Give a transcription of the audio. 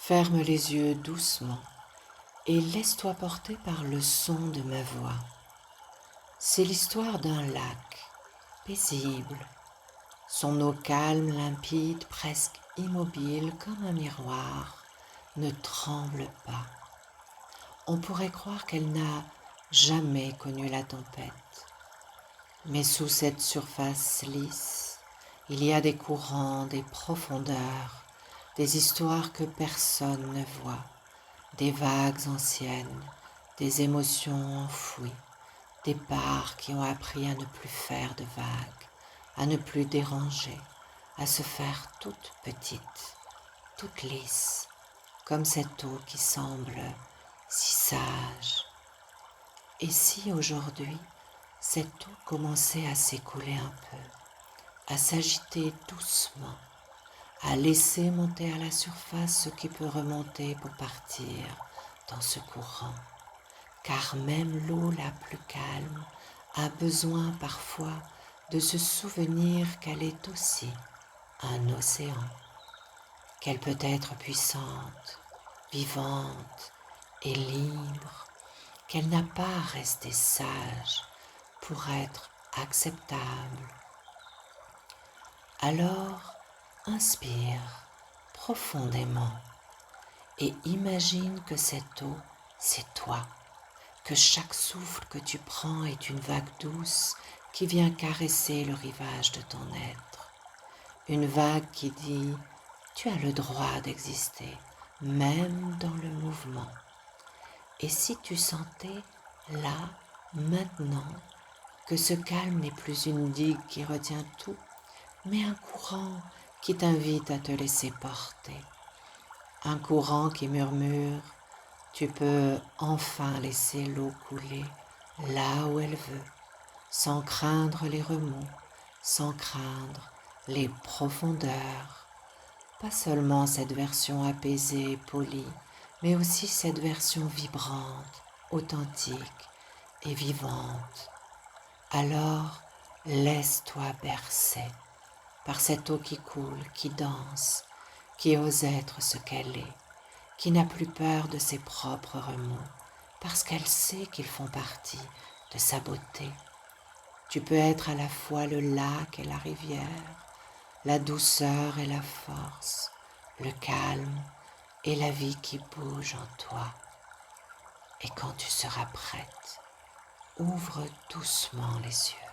Ferme les yeux doucement et laisse-toi porter par le son de ma voix. C'est l'histoire d'un lac paisible. Son eau calme, limpide, presque immobile comme un miroir, ne tremble pas. On pourrait croire qu'elle n'a jamais connu la tempête. Mais sous cette surface lisse, il y a des courants, des profondeurs, des histoires que personne ne voit, des vagues anciennes, des émotions enfouies, des parts qui ont appris à ne plus faire de vagues, à ne plus déranger, à se faire toute petite, toute lisse, comme cette eau qui semble si sage. Et si aujourd'hui, cette eau commençait à s'écouler un peu, à s'agiter doucement, à laisser monter à la surface ce qui peut remonter pour partir dans ce courant, car même l'eau la plus calme a besoin parfois de se souvenir qu'elle est aussi un océan, qu'elle peut être puissante, vivante et libre, qu'elle n'a pas à rester sage pour être acceptable. Alors, inspire profondément et imagine que cette eau, c'est toi, que chaque souffle que tu prends est une vague douce qui vient caresser le rivage de ton être. Une vague qui dit « Tu as le droit d'exister, même dans le mouvement ». Et si tu sentais, là, maintenant, que ce calme n'est plus une digue qui retient tout, mais un courant qui t'invite à te laisser porter, un courant qui murmure « Tu peux enfin laisser l'eau couler là où elle veut, sans craindre les remous, sans craindre les profondeurs. » Pas seulement cette version apaisée, polie, mais aussi cette version vibrante, authentique et vivante. Alors, laisse-toi bercer par cette eau qui coule, qui danse, qui ose être ce qu'elle est, qui n'a plus peur de ses propres remous, parce qu'elle sait qu'ils font partie de sa beauté. Tu peux être à la fois le lac et la rivière, la douceur et la force, le calme et la vie qui bouge en toi. Et quand tu seras prête, ouvre doucement les yeux.